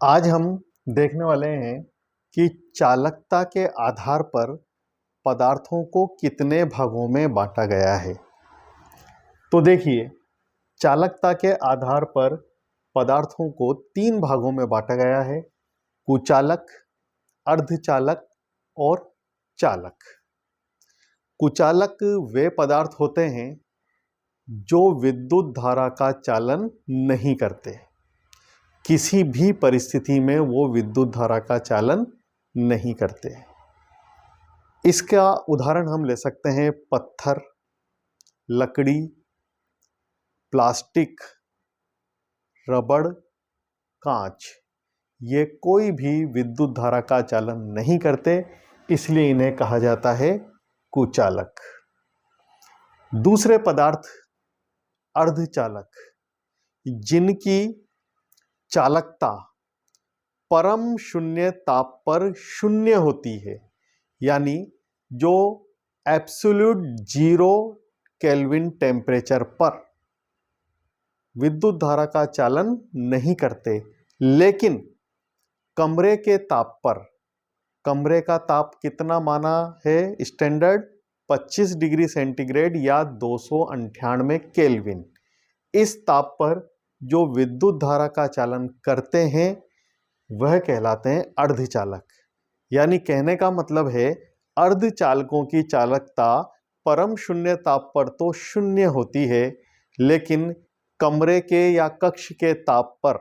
आज हम देखने वाले हैं कि चालकता के आधार पर पदार्थों को कितने भागों में बांटा गया है। तो देखिए, चालकता के आधार पर पदार्थों को 3 भागों में बांटा गया है: कुचालक, अर्धचालक और चालक। कुचालक वे पदार्थ होते हैं जो विद्युत धारा का चालन नहीं करते। किसी भी परिस्थिति में वो विद्युत धारा का चालन नहीं करते। इसका उदाहरण हम ले सकते हैं पत्थर, लकड़ी, प्लास्टिक, रबड़, कांच। ये कोई भी विद्युत धारा का चालन नहीं करते, इसलिए इन्हें कहा जाता है कुचालक। दूसरे पदार्थ अर्धचालक, जिनकी चालकता परम शून्य ताप पर शून्य होती है, यानी जो एब्सोल्यूट 0 केल्विन टेम्परेचर पर विद्युत धारा का चालन नहीं करते, लेकिन कमरे के ताप पर, कमरे का ताप कितना माना है स्टैंडर्ड, 25 डिग्री सेंटीग्रेड या 298 केल्विन, इस ताप पर जो विद्युत धारा का चालन करते हैं वह कहलाते हैं अर्धचालक। यानी कहने का मतलब है अर्धचालकों की चालकता परम शून्य ताप पर तो शून्य होती है, लेकिन कमरे के या कक्ष के ताप पर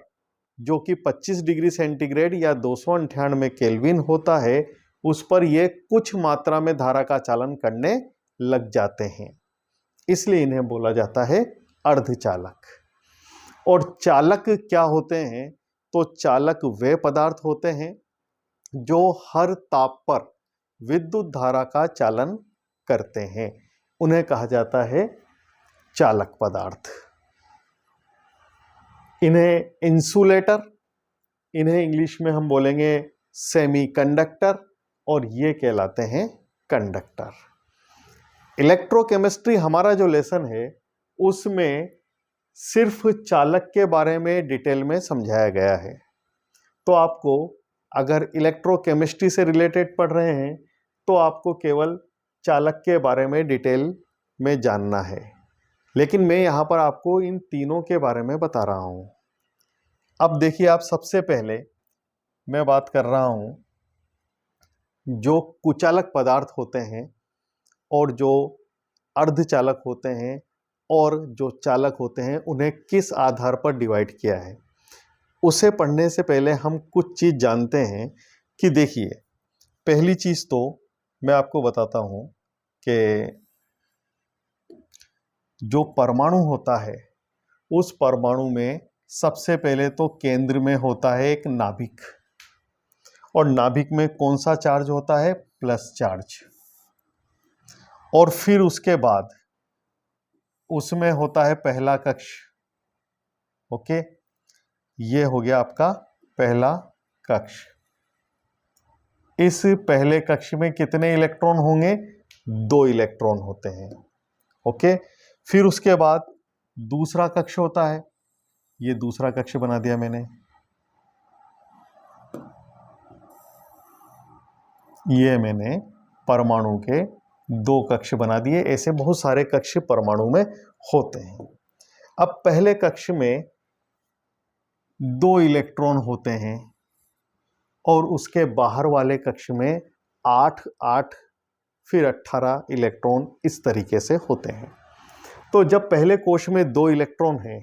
जो कि 25 डिग्री सेंटीग्रेड या 298 केल्विन होता है, उस पर ये कुछ मात्रा में धारा का चालन करने लग जाते हैं, इसलिए इन्हें बोला जाता है अर्धचालक। और चालक क्या होते हैं? तो चालक वे पदार्थ होते हैं जो हर ताप पर विद्युत धारा का चालन करते हैं, उन्हें कहा जाता है चालक पदार्थ। इन्हें इंसुलेटर, इन्हें इंग्लिश में हम बोलेंगे सेमीकंडक्टर, और ये कहलाते हैं कंडक्टर। इलेक्ट्रोकेमिस्ट्री हमारा जो लेसन है उसमें सिर्फ चालक के बारे में डिटेल में समझाया गया है। तो आपको अगर इलेक्ट्रोकेमिस्ट्री से रिलेटेड पढ़ रहे हैं तो आपको केवल चालक के बारे में डिटेल में जानना है, लेकिन मैं यहाँ पर आपको इन तीनों के बारे में बता रहा हूँ। अब देखिए, आप सबसे पहले मैं बात कर रहा हूँ जो कुचालक पदार्थ होते हैं और जो अर्धचालक होते हैं और जो चालक होते हैं, उन्हें किस आधार पर डिवाइड किया है। उसे पढ़ने से पहले हम कुछ चीज़ जानते हैं कि देखिए, पहली चीज़ तो मैं आपको बताता हूँ कि जो परमाणु होता है उस परमाणु में सबसे पहले तो केंद्र में होता है एक नाभिक, और नाभिक में कौन सा चार्ज होता है? Plus charge. और फिर उसके बाद उसमें होता है पहला कक्ष। ओके, ये हो गया आपका पहला कक्ष। इस पहले कक्ष में कितने इलेक्ट्रॉन होंगे? 2 इलेक्ट्रॉन होते हैं। ओके, फिर उसके बाद दूसरा कक्ष होता है, ये दूसरा कक्ष बना दिया मैंने। ये मैंने परमाणु के 2 कक्ष बना दिए। ऐसे बहुत सारे कक्ष परमाणु में होते हैं। अब पहले कक्ष में 2 इलेक्ट्रॉन होते हैं और उसके बाहर वाले कक्ष में 8, 8 फिर 18 इलेक्ट्रॉन इस तरीके से होते हैं। तो जब पहले कोश में 2 इलेक्ट्रॉन हैं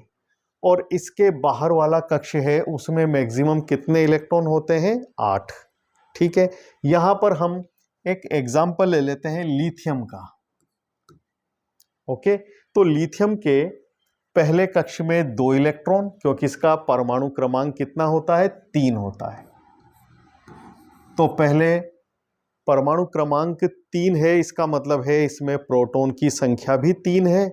और इसके बाहर वाला कक्ष है उसमें मैक्सिमम कितने इलेक्ट्रॉन होते हैं? 8। ठीक है, यहां पर हम एक एग्जाम्पल ले लेते हैं लिथियम का। ओके, तो लिथियम के पहले कक्ष में 2 इलेक्ट्रॉन, क्योंकि इसका परमाणु क्रमांक कितना होता है? 3 होता है। तो पहले परमाणु क्रमांक 3 है, इसका मतलब है इसमें प्रोटॉन की संख्या भी 3 है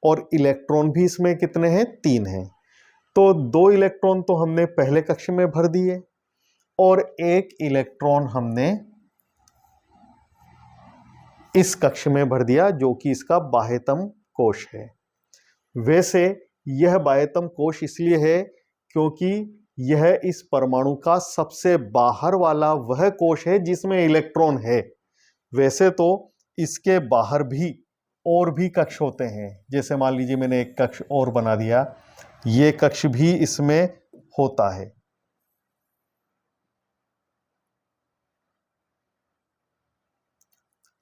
और इलेक्ट्रॉन भी इसमें कितने हैं? 3 हैं। तो 2 इलेक्ट्रॉन तो हमने पहले कक्ष में भर दिए और 1 इलेक्ट्रॉन हमने इस कक्ष में भर दिया, जो कि इसका बाह्यतम कोश है। वैसे यह बाह्यतम कोश इसलिए है क्योंकि यह इस परमाणु का सबसे बाहर वाला वह कोश है जिसमें इलेक्ट्रॉन है। वैसे तो इसके बाहर भी और भी कक्ष होते हैं, जैसे मान लीजिए मैंने एक कक्ष और बना दिया, ये कक्ष भी इसमें होता है।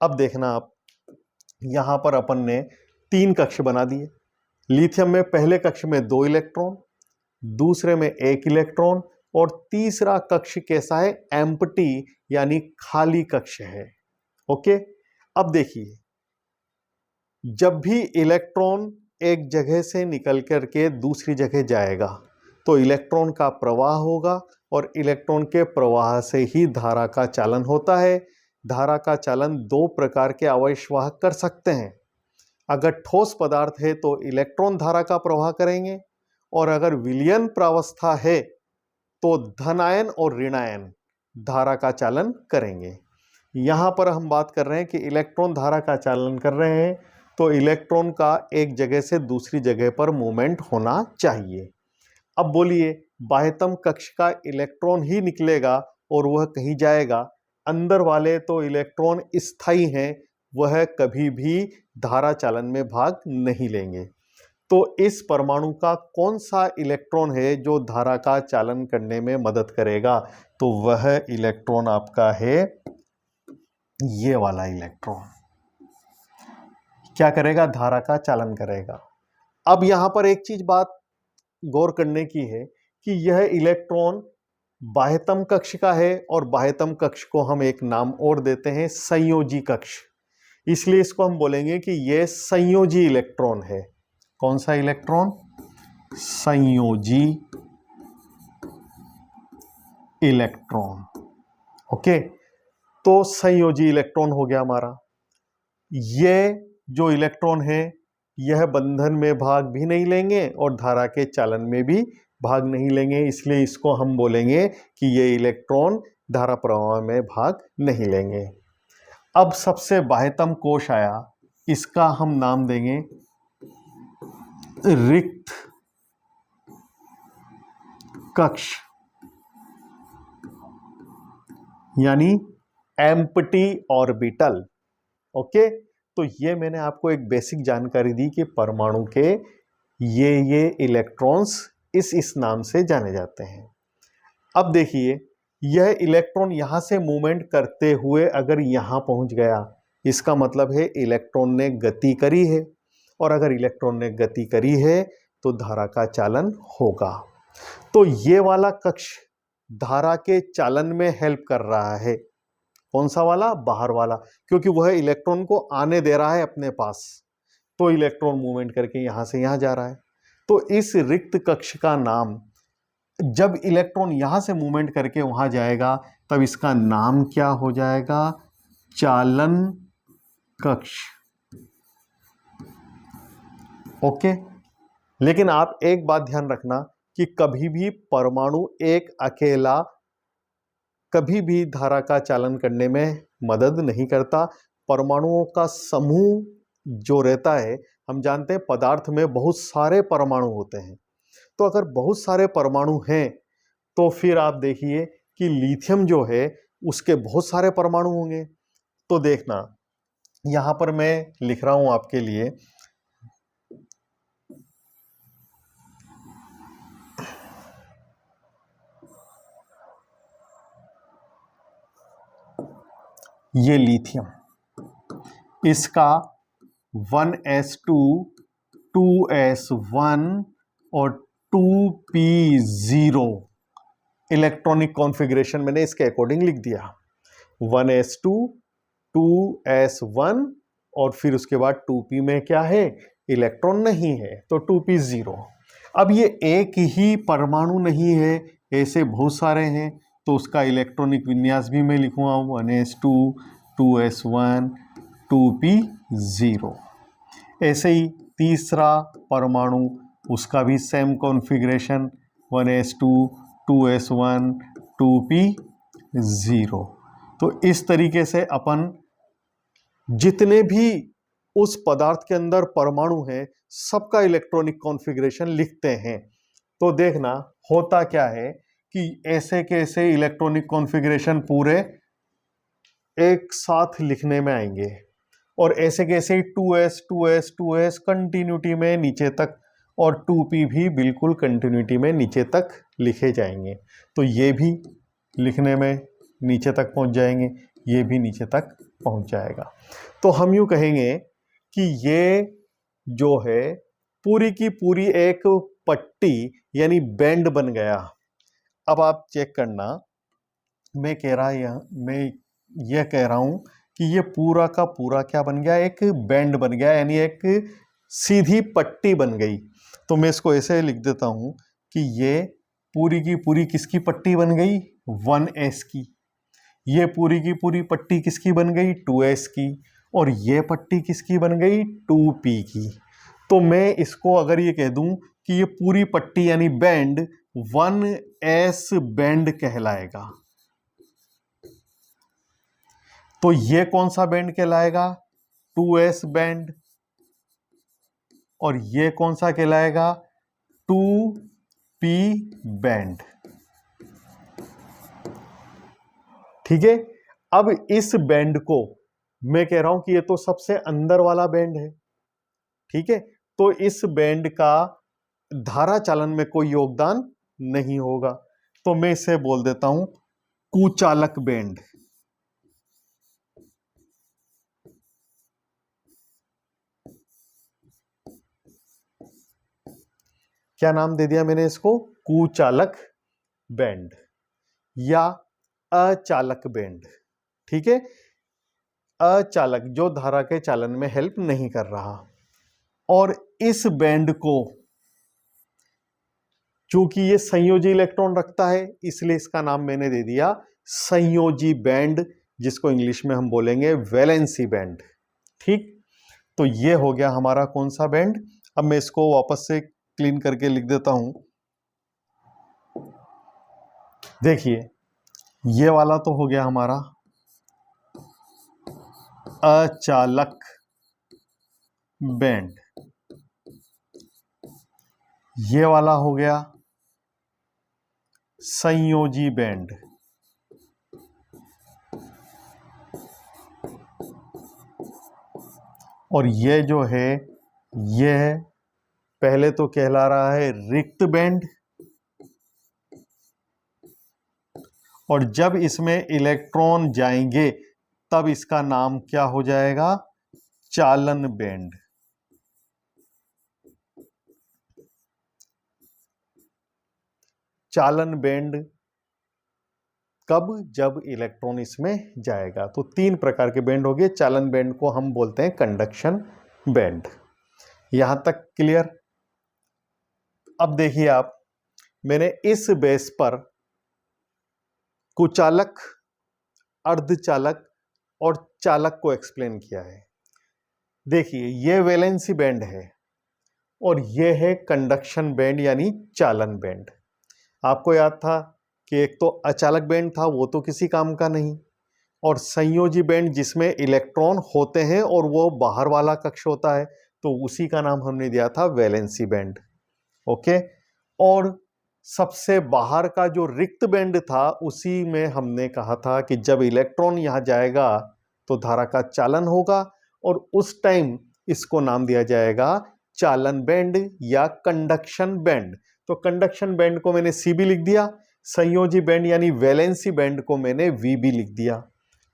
अब देखना आप, यहां पर अपन ने 3 कक्ष बना दिए। लिथियम में पहले कक्ष में 2 इलेक्ट्रॉन, दूसरे में 1 इलेक्ट्रॉन और तीसरा कक्ष कैसा है, एम्प्टी यानी खाली कक्ष है। ओके, अब देखिए, जब भी इलेक्ट्रॉन एक जगह से निकल करके दूसरी जगह जाएगा तो इलेक्ट्रॉन का प्रवाह होगा और इलेक्ट्रॉन के प्रवाह से ही धारा का चालन होता है। धारा का चालन 2 प्रकार के आवेशवाहक कर सकते हैं। अगर ठोस पदार्थ है तो इलेक्ट्रॉन धारा का प्रवाह करेंगे, और अगर विलयन प्रावस्था है तो धनायन और ऋणायन धारा का चालन करेंगे। यहां पर हम बात कर रहे हैं कि इलेक्ट्रॉन धारा का चालन कर रहे हैं तो इलेक्ट्रॉन का एक जगह से दूसरी जगह पर मूवमेंट होना चाहिए। अब बोलिए, बाह्यतम कक्ष का इलेक्ट्रॉन ही निकलेगा और वह कहीं जाएगा, अंदर वाले तो इलेक्ट्रॉन स्थायी हैं, वह कभी भी धारा चालन में भाग नहीं लेंगे। तो इस परमाणु का कौन सा इलेक्ट्रॉन है जो धारा का चालन करने में मदद करेगा, तो वह इलेक्ट्रॉन आपका है ये वाला इलेक्ट्रॉन। क्या करेगा, धारा का चालन करेगा। अब यहां पर एक चीज बात गौर करने की है कि यह इलेक्ट्रॉन बाह्यतम कक्ष का है और बाह्यतम कक्ष को हम एक नाम और देते हैं, संयोजी कक्ष। इसलिए इसको हम बोलेंगे कि यह संयोजी इलेक्ट्रॉन है। कौन सा इलेक्ट्रॉन, संयोजी इलेक्ट्रॉन। ओके, तो संयोजी इलेक्ट्रॉन हो गया हमारा। यह जो इलेक्ट्रॉन है यह बंधन में भाग भी नहीं लेंगे और धारा के चालन में भी भाग नहीं लेंगे, इसलिए इसको हम बोलेंगे कि ये इलेक्ट्रॉन धारा प्रवाह में भाग नहीं लेंगे। अब सबसे बाह्यतम कोश आया, इसका हम नाम देंगे रिक्त कक्ष यानी एम्प्टी ऑर्बिटल। ओके, तो ये मैंने आपको एक बेसिक जानकारी दी कि परमाणु के ये इलेक्ट्रॉन्स इस नाम से जाने जाते हैं। अब देखिए, यह इलेक्ट्रॉन यहां से मूवमेंट करते हुए अगर यहां पहुंच गया, इसका मतलब है इलेक्ट्रॉन ने गति करी है, और अगर इलेक्ट्रॉन ने गति करी है तो धारा का चालन होगा। तो ये वाला कक्ष धारा के चालन में हेल्प कर रहा है। कौन सा वाला, बाहर वाला, क्योंकि वह इलेक्ट्रॉन को आने दे रहा है अपने पास, तो इलेक्ट्रॉन मूवमेंट करके यहां से यहां जा रहा है। तो इस रिक्त कक्ष का नाम, जब इलेक्ट्रॉन यहां से मूवमेंट करके वहां जाएगा तब इसका नाम क्या हो जाएगा, चालन कक्ष। ओके, लेकिन आप एक बात ध्यान रखना कि कभी भी परमाणु एक अकेला कभी भी धारा का चालन करने में मदद नहीं करता। परमाणुओं का समूह जो रहता है, हम जानते हैं पदार्थ में बहुत सारे परमाणु होते हैं, तो अगर बहुत सारे परमाणु हैं तो फिर आप देखिए कि लिथियम जो है उसके बहुत सारे परमाणु होंगे। तो देखना, यहां पर मैं लिख रहा हूं आपके लिए, ये लिथियम, इसका 1s2 2s1 और 2p0 इलेक्ट्रॉनिक कॉन्फ़िगरेशन मैंने इसके अकॉर्डिंग लिख दिया। 1s2 2s1 और फिर उसके बाद 2p में क्या है, इलेक्ट्रॉन नहीं है, तो 2p0। अब ये एक ही परमाणु नहीं है, ऐसे बहुत सारे हैं, तो उसका इलेक्ट्रॉनिक विन्यास भी मैं लिखूंगा 1s2 2s1 2p0। ऐसे ही तीसरा परमाणु, उसका भी same configuration 1s2 2s1 2p0। तो इस तरीके से अपन जितने भी उस पदार्थ के अंदर परमाणु हैं सबका इलेक्ट्रॉनिक कॉन्फ़िगरेशन लिखते हैं। तो देखना होता क्या है कि ऐसे कैसे इलेक्ट्रॉनिक कॉन्फ़िगरेशन पूरे एक साथ लिखने में आएंगे, और ऐसे कैसे 2s 2s 2s कंटिन्यूटी में नीचे तक, और 2p भी बिल्कुल कंटिन्यूटी में नीचे तक लिखे जाएंगे। तो ये भी लिखने में नीचे तक पहुंच जाएंगे, ये भी नीचे तक पहुंच जाएगा। तो हम यूँ कहेंगे कि ये जो है पूरी की पूरी एक पट्टी यानी बैंड बन गया। अब आप चेक करना, मैं ये कह रहा हूं कि ये पूरा का पूरा क्या बन गया, एक बैंड बन गया, यानी एक सीधी पट्टी बन गई। तो मैं इसको ऐसे लिख देता हूं कि ये पूरी की पूरी किसकी पट्टी बन गई, 1s की। ये पूरी की पूरी पट्टी किसकी बन गई, 2s की। और ये पट्टी किसकी बन गई, 2p की। तो मैं इसको अगर ये कह दूं कि ये पूरी पट्टी यानी बैंड 1s बैंड कहलाएगा, तो ये कौन सा बैंड कहलाएगा, 2s बैंड। और ये कौन सा कहलाएगा, 2p बैंड। ठीक है। अब इस बैंड को मैं कह रहा हूं कि ये तो सबसे अंदर वाला बैंड है, ठीक है। तो इस बैंड का धारा चालन में कोई योगदान नहीं होगा, तो मैं इसे बोल देता हूं कुचालक बैंड। क्या नाम दे दिया मैंने इसको, कुचालक बैंड या अचालक बैंड। ठीक है, अचालक, जो धारा के चालन में हेल्प नहीं कर रहा। और इस बैंड को चूंकि ये संयोजी इलेक्ट्रॉन रखता है, इसलिए इसका नाम मैंने दे दिया संयोजी बैंड, जिसको इंग्लिश में हम बोलेंगे वैलेंसी बैंड। ठीक, तो ये हो गया हमारा कौन सा बैंड। अब मैं इसको वापस से क्लीन करके लिख देता हूं। देखिए, ये वाला तो हो गया हमारा अचालक बैंड, ये वाला हो गया संयोजी बैंड, और ये जो है ये पहले तो कहला रहा है रिक्त बैंड, और जब इसमें इलेक्ट्रॉन जाएंगे तब इसका नाम क्या हो जाएगा, चालन बैंड। चालन बैंड कब, जब इलेक्ट्रॉन इसमें जाएगा। तो 3 प्रकार के बैंड हो गए। चालन बैंड को हम बोलते हैं कंडक्शन बैंड। यहां तक क्लियर। अब देखिए आप, मैंने इस बेस पर कुचालक, अर्धचालक और चालक को एक्सप्लेन किया है। देखिए, यह वैलेंसी बैंड है और यह है कंडक्शन बैंड यानी चालन बैंड। आपको याद था कि एक तो अचालक बैंड था, वो तो किसी काम का नहीं, और संयोजी बैंड जिसमें इलेक्ट्रॉन होते हैं और वो बाहर वाला कक्ष होता है, तो उसी का नाम हमने दिया था वैलेंसी बैंड। ओके। और सबसे बाहर का जो रिक्त बैंड था, उसी में हमने कहा था कि जब इलेक्ट्रॉन यहां जाएगा तो धारा का चालन होगा, और उस टाइम इसको नाम दिया जाएगा चालन बैंड या कंडक्शन बैंड। तो कंडक्शन बैंड को मैंने CB लिख दिया, संयोजी बैंड यानी वैलेंसी बैंड को मैंने VB लिख दिया।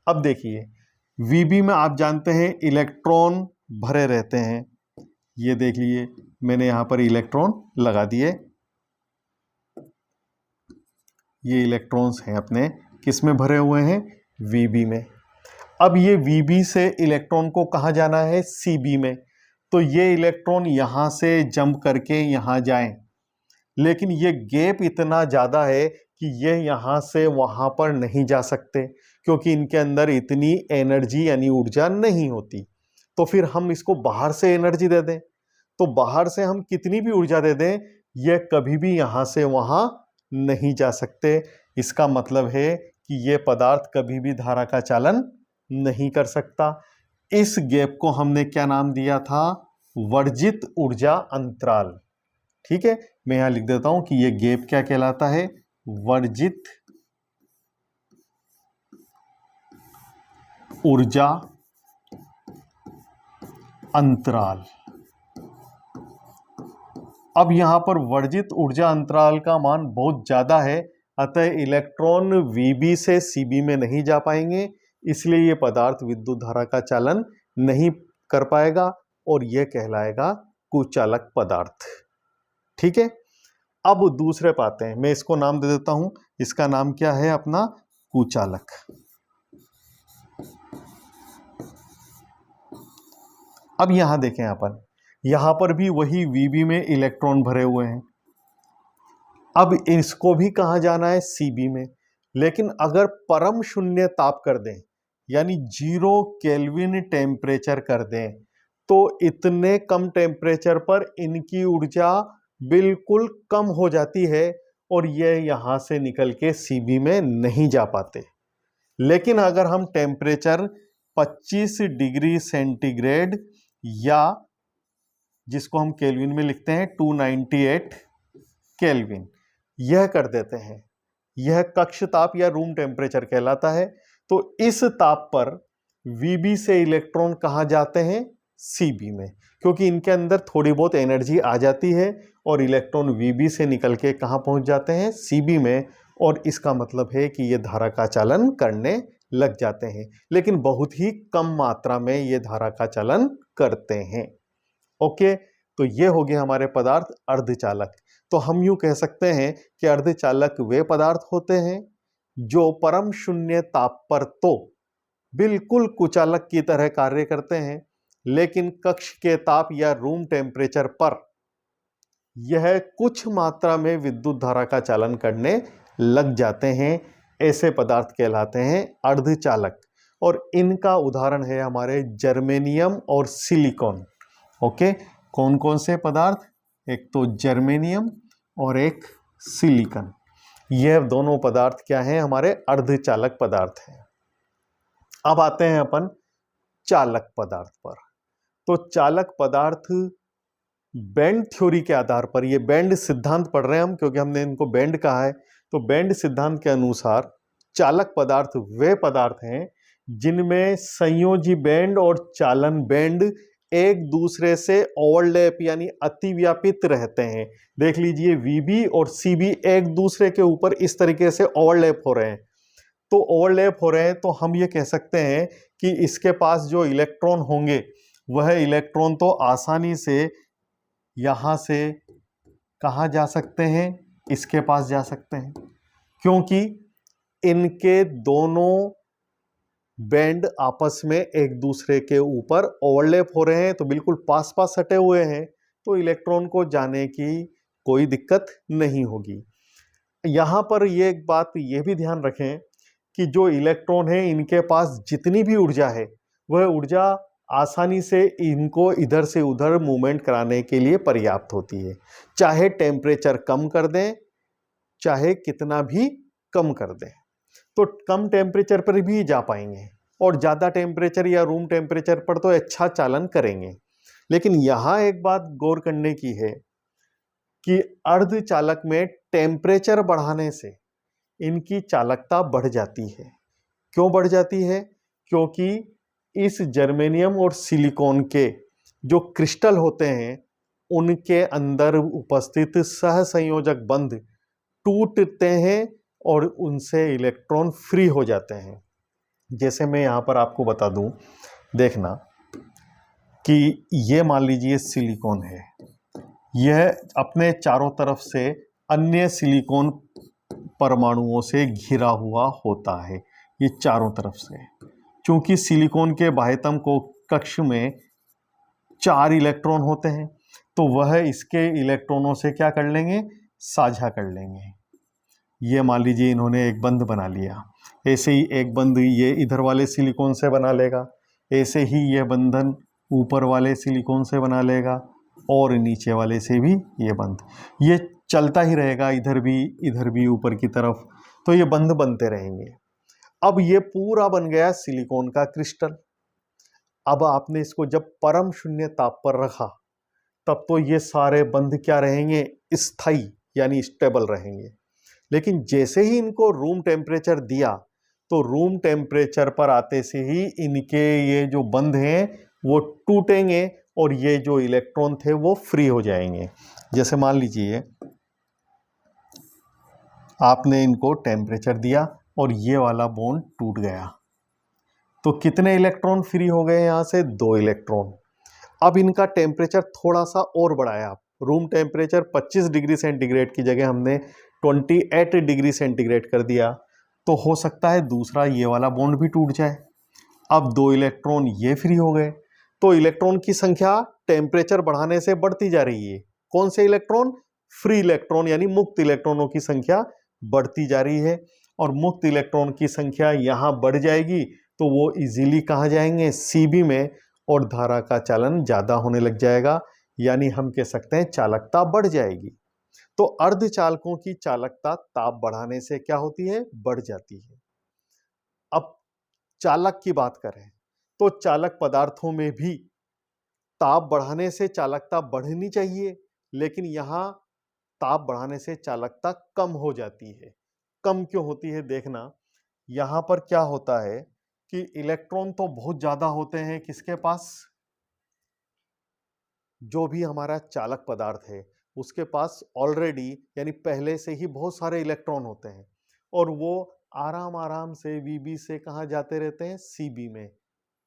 अब देखिए, VB में आप जानते हैं इलेक्ट्रॉन भरे रहते हैं। ये देख लीजिए, मैंने यहां पर इलेक्ट्रॉन लगा दिए। ये इलेक्ट्रॉन्स हैं अपने किस में भरे हुए हैं, VB में। अब ये VB से इलेक्ट्रॉन को कहाँ जाना है, CB में। तो ये इलेक्ट्रॉन यहाँ से जंप करके यहाँ जाएं, लेकिन ये गैप इतना ज़्यादा है कि ये यहाँ से वहाँ पर नहीं जा सकते, क्योंकि इनके अंदर इतनी एनर्जी यानी ऊर्जा नहीं होती। तो फिर हम इसको बाहर से एनर्जी दे दें, तो बाहर से हम कितनी भी ऊर्जा दे दें, ये कभी भी यहाँ से वहाँ नहीं जा सकते। इसका मतलब है कि ये पदार्थ कभी भी धारा का चालन नहीं कर सकता। इस गैप को हमने क्या नाम दिया था, वर्जित ऊर्जा अंतराल। ठीक है, मैं यहां लिख देता हूं कि ये गैप क्या कहलाता है, वर्जित ऊर्जा अंतराल। अब यहां पर वर्जित ऊर्जा अंतराल का मान बहुत ज्यादा है, अतः इलेक्ट्रॉन Vb से Cb में नहीं जा पाएंगे, इसलिए यह पदार्थ विद्युत धारा का चालन नहीं कर पाएगा और यह कहलाएगा कुचालक पदार्थ। ठीक है, अब दूसरे पाते हैं, मैं इसको नाम दे देता हूं, इसका नाम क्या है अपना, कुचालक। अब यहां देखें अपन, यहां पर भी वही Vb में इलेक्ट्रॉन भरे हुए हैं। अब इसको भी कहां जाना है, Cb में। लेकिन अगर परम शून्य ताप कर दें, यानी 0 केल्विन टेम्परेचर कर दें, तो इतने कम टेम्परेचर पर इनकी ऊर्जा बिल्कुल कम हो जाती है और यह यहां से निकल के Cb में नहीं जा पाते। लेकिन अगर हम टेम्परेचर 25 डिग्री सेंटीग्रेड या जिसको हम केल्विन में लिखते हैं 298 केल्विन, यह कर देते हैं, यह कक्ष ताप या रूम टेम्परेचर कहलाता है। तो इस ताप पर Vb से इलेक्ट्रॉन कहां जाते हैं, Cb में, क्योंकि इनके अंदर थोड़ी बहुत एनर्जी आ जाती है और इलेक्ट्रॉन Vb से निकल के कहां पहुंच जाते हैं, Cb में, और इसका मतलब है कि ये धारा का चालन करने लग जाते हैं, लेकिन बहुत ही कम मात्रा में ये धारा का चालन करते हैं। ओके, तो ये हो गए हमारे पदार्थ अर्धचालक। तो हम यूं कह सकते हैं कि अर्धचालक वे पदार्थ होते हैं जो परम शून्य ताप पर तो बिल्कुल कुचालक की तरह कार्य करते हैं, लेकिन कक्ष के ताप या रूम टेम्परेचर पर यह कुछ मात्रा में विद्युत धारा का चालन करने लग जाते हैं। ऐसे पदार्थ कहलाते हैं अर्धचालक, और इनका उदाहरण है हमारे जर्मेनियम और सिलिकॉन। ओके, कौन कौन से पदार्थ, एक तो जर्मेनियम और एक सिलिकॉन, यह दोनों पदार्थ क्या हैं, हमारे अर्धचालक पदार्थ हैं। अब आते हैं अपन चालक पदार्थ पर। तो चालक पदार्थ बैंड थ्योरी के आधार पर, ये बैंड सिद्धांत पढ़ रहे हैं हम क्योंकि हमने इनको बैंड कहा है, तो बैंड सिद्धांत के अनुसार चालक पदार्थ वे पदार्थ हैं जिनमें संयोजी बैंड और चालन बैंड एक दूसरे से ओवरलैप यानी अतिव्यापित रहते हैं। देख लीजिए, Vb और Cb एक दूसरे के ऊपर इस तरीके से ओवरलैप हो रहे हैं। तो ओवरलैप हो रहे हैं तो हम ये कह सकते हैं कि इसके पास जो इलेक्ट्रॉन होंगे वह इलेक्ट्रॉन तो आसानी से यहां से कहां जा सकते हैं, इसके पास जा सकते हैं, क्योंकि इनके दोनों बैंड आपस में एक दूसरे के ऊपर ओवरलैप हो रहे हैं, तो बिल्कुल पास पास सटे हुए हैं, तो इलेक्ट्रॉन को जाने की कोई दिक्कत नहीं होगी। यहां पर ये एक बात ये भी ध्यान रखें कि जो इलेक्ट्रॉन है इनके पास जितनी भी ऊर्जा है वह ऊर्जा आसानी से इनको इधर से उधर मूवमेंट कराने के लिए पर्याप्त होती है, चाहे टेम्परेचर कम कर दें चाहे कितना भी कम कर दें। तो कम टेम्परेचर पर भी जा पाएंगे और ज़्यादा टेम्परेचर या रूम टेम्परेचर पर तो अच्छा चालन करेंगे। लेकिन यहाँ एक बात गौर करने की है कि अर्धचालक में टेम्परेचर बढ़ाने से इनकी चालकता बढ़ जाती है। क्यों बढ़ जाती है? क्योंकि इस जर्मेनियम और सिलिकॉन के जो क्रिस्टल होते हैं उनके अंदर उपस्थित सहसंयोजक बंध टूटते हैं और उनसे इलेक्ट्रॉन फ्री हो जाते हैं। जैसे मैं यहाँ पर आपको बता दूं, देखना कि ये मान लीजिए सिलिकॉन है, यह अपने चारों तरफ से अन्य सिलिकॉन परमाणुओं से घिरा हुआ होता है, ये चारों तरफ से। चूंकि सिलिकॉन के बाह्यतम को कक्ष में 4 इलेक्ट्रॉन होते हैं, तो वह इसके इलेक्ट्रॉनों से क्या कर लेंगे, साझा कर लेंगे। ये मान लीजिए इन्होंने एक बंध बना लिया, ऐसे ही एक बंध ये इधर वाले सिलिकॉन से बना लेगा, ऐसे ही यह बंधन ऊपर वाले सिलिकॉन से बना लेगा और नीचे वाले से भी ये बंध, ये चलता ही रहेगा, इधर भी ऊपर की तरफ, तो ये बंध बनते रहेंगे। अब ये पूरा बन गया सिलिकॉन का क्रिस्टल। अब आपने इसको जब परम शून्य ताप पर रखा तब तो ये सारे बंध क्या रहेंगे, स्थायी यानी स्टेबल रहेंगे। लेकिन जैसे ही इनको रूम टेम्परेचर दिया तो रूम टेम्परेचर पर आते से ही इनके ये जो बंध हैं वो टूटेंगे और ये जो इलेक्ट्रॉन थे वो फ्री हो जाएंगे। जैसे मान लीजिए आपने इनको टेम्परेचर दिया और ये वाला बॉन्ड टूट गया, तो कितने इलेक्ट्रॉन फ्री हो गए यहाँ से? 2 इलेक्ट्रॉन। अब इनका टेम्परेचर थोड़ा सा और बढ़ाया, रूम टेम्परेचर 25 डिग्री सेंटीग्रेड की जगह हमने 28 डिग्री सेंटीग्रेड कर दिया, तो हो सकता है दूसरा ये वाला बॉन्ड भी टूट जाए। अब 2 इलेक्ट्रॉन ये फ्री हो गए, तो इलेक्ट्रॉन की संख्या टेम्परेचर बढ़ाने से बढ़ती जा रही है। कौन से इलेक्ट्रॉन? फ्री इलेक्ट्रॉन यानी मुक्त इलेक्ट्रॉनों की संख्या बढ़ती जा रही है, और मुक्त इलेक्ट्रॉन की संख्या यहां बढ़ जाएगी तो वो इजीली कहाँ जाएंगे? सीबी में, और धारा का चालन ज्यादा होने लग जाएगा, यानी हम कह सकते हैं चालकता बढ़ जाएगी। तो अर्धचालकों की चालकता ताप बढ़ाने से क्या होती है? बढ़ जाती है। अब चालक की बात करें तो चालक पदार्थों में भी ताप बढ़ाने से चालकता बढ़नी चाहिए, लेकिन यहां ताप बढ़ाने से चालकता कम हो जाती है। कम क्यों होती है? देखना, यहां पर क्या होता है कि इलेक्ट्रॉन तो बहुत ज्यादा होते हैं किसके पास? जो भी हमारा चालक पदार्थ है उसके पास ऑलरेडी यानी पहले से ही बहुत सारे इलेक्ट्रॉन होते हैं, और वो आराम आराम से वीबी से कहाँ जाते रहते हैं? सीबी में।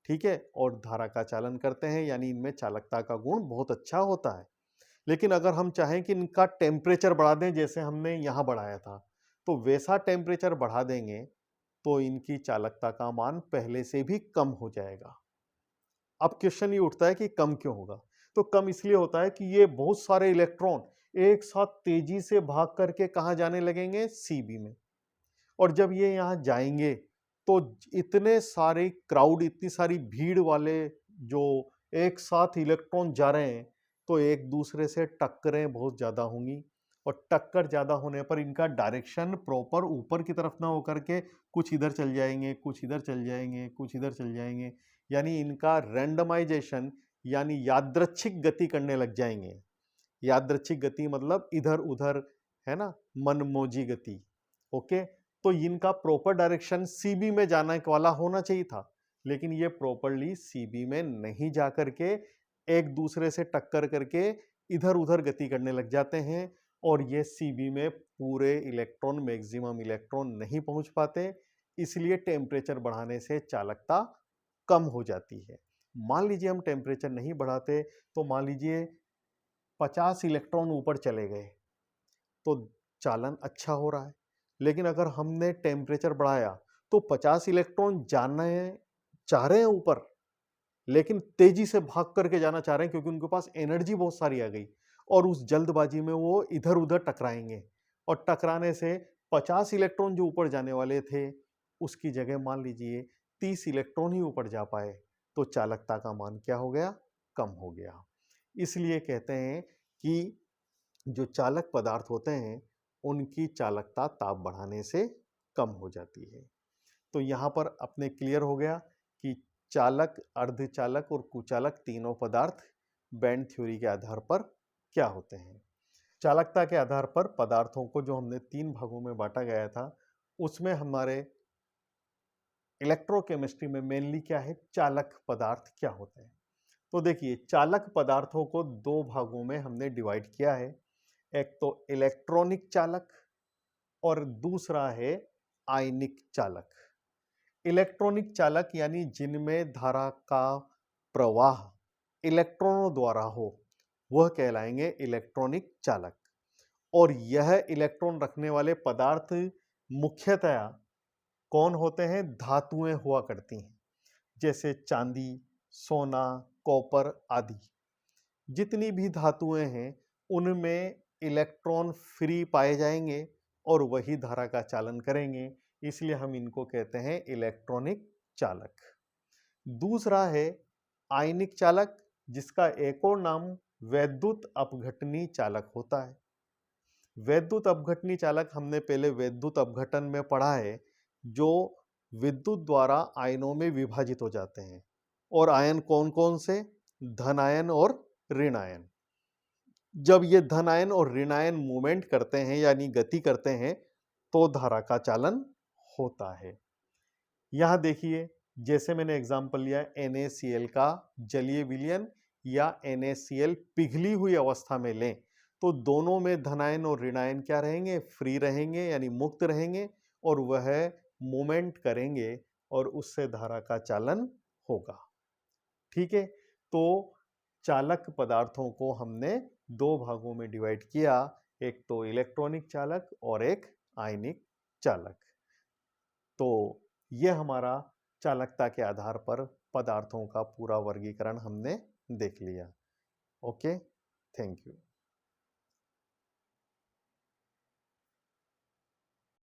ठीक है, और धारा का चालन करते हैं, यानी इनमें चालकता का गुण बहुत अच्छा होता है। लेकिन अगर हम चाहें कि इनका टेम्परेचर बढ़ा दें जैसे हमने यहाँ बढ़ाया था, तो वैसा टेम्परेचर बढ़ा देंगे तो इनकी चालकता का मान पहले से भी कम हो जाएगा। अब क्वेश्चन ये उठता है कि कम क्यों होगा? तो कम इसलिए होता है कि ये बहुत सारे इलेक्ट्रॉन एक साथ तेजी से भाग करके कहाँ जाने लगेंगे? सीबी में। और जब ये यहाँ जाएंगे तो इतने सारे क्राउड, इतनी सारी भीड़ वाले जो एक साथ इलेक्ट्रॉन जा रहे हैं, तो एक दूसरे से टक्करें बहुत ज्यादा होंगी, और टक्कर ज्यादा होने पर इनका डायरेक्शन प्रॉपर ऊपर की तरफ ना होकर के कुछ इधर चल जाएंगे, कुछ इधर चल जाएंगे, कुछ इधर चल जाएंगे, यानी इनका रैंडमाइजेशन यानी यादृच्छिक गति करने लग जाएंगे। यादृच्छिक गति मतलब इधर उधर, है ना, मनमौजी गति। ओके, तो इनका प्रॉपर डायरेक्शन सीबी में जाने वाला होना चाहिए था, लेकिन ये प्रॉपरली सीबी में नहीं जा करके एक दूसरे से टक्कर करके इधर उधर गति करने लग जाते हैं, और ये सीबी में पूरे इलेक्ट्रॉन, मैक्सिमम इलेक्ट्रॉन नहीं पहुंच पाते, इसलिए टेम्परेचर बढ़ाने से चालकता कम हो जाती है। मान लीजिए हम टेम्परेचर नहीं बढ़ाते, तो मान लीजिए 50 इलेक्ट्रॉन ऊपर चले गए तो चालन अच्छा हो रहा है, लेकिन अगर हमने टेम्परेचर बढ़ाया तो 50 इलेक्ट्रॉन जाने चाह रहे हैं ऊपर, लेकिन तेजी से भाग करके जाना चाह रहे हैं क्योंकि उनके पास एनर्जी बहुत सारी आ गई, और उस जल्दबाजी में वो इधर उधर टकराएंगे, और टकराने से 50 इलेक्ट्रॉन जो ऊपर जाने वाले थे उसकी जगह मान लीजिए 30 इलेक्ट्रॉन ही ऊपर जा पाए, तो चालकता का मान क्या हो गया? कम हो गया। इसलिए कहते हैं कि जो चालक पदार्थ होते हैं उनकी चालकता ताप बढ़ाने से कम हो जाती है। तो यहाँ पर अपने क्लियर हो गया कि चालक, अर्धचालक और कुचालक तीनों पदार्थ बैंड थ्योरी के आधार पर क्या होते हैं। चालकता के आधार पर पदार्थों को जो हमने 3 भागों में बांटा गया था, उसमें हमारे इलेक्ट्रोकेमिस्ट्री में मेनली क्या है? चालक पदार्थ क्या होते हैं। तो देखिए, चालक पदार्थों को 2 भागों में हमने डिवाइड किया है। एक तो इलेक्ट्रॉनिक चालक और दूसरा है आयनिक चालक। इलेक्ट्रॉनिक चालक यानी जिनमें धारा का प्रवाह इलेक्ट्रॉनों द्वारा हो, वह कहलाएंगे इलेक्ट्रॉनिक चालक। और यह इलेक्ट्रॉन रखने वाले पदार्थ मुख्यतया कौन होते हैं? धातुएं हुआ करती हैं, जैसे चांदी, सोना, कॉपर आदि। जितनी भी धातुएं हैं उनमें इलेक्ट्रॉन फ्री पाए जाएंगे और वही धारा का चालन करेंगे, इसलिए हम इनको कहते हैं इलेक्ट्रॉनिक चालक। दूसरा है आयनिक चालक, जिसका एक और नाम वैद्युत अपघटनी चालक होता है। वैद्युत अपघटनी चालक हमने पहले वैद्युत अपघटन में पढ़ा है, जो विद्युत द्वारा आयनों में विभाजित हो जाते हैं। और आयन कौन कौन से? धन आयन और ऋण आयन। जब ये धन आयन और ऋण आयन मूवमेंट करते हैं यानी गति करते हैं, तो धारा का चालन होता है। यहां देखिए, जैसे मैंने एग्जांपल लिया NaCl का जलीय विलयन या NaCl पिघली हुई अवस्था में लें तो दोनों में धनायन और ऋणायन क्या रहेंगे, फ्री रहेंगे यानी मुक्त रहेंगे और वह मूवमेंट करेंगे और उससे धारा का चालन होगा। ठीक है, तो चालक पदार्थों को हमने दो भागों में डिवाइड किया, एक तो इलेक्ट्रॉनिक चालक और एक आयनिक चालक। तो यह हमारा चालकता के आधार पर पदार्थों का पूरा वर्गीकरण हमने देख लिया। Okay, thank you.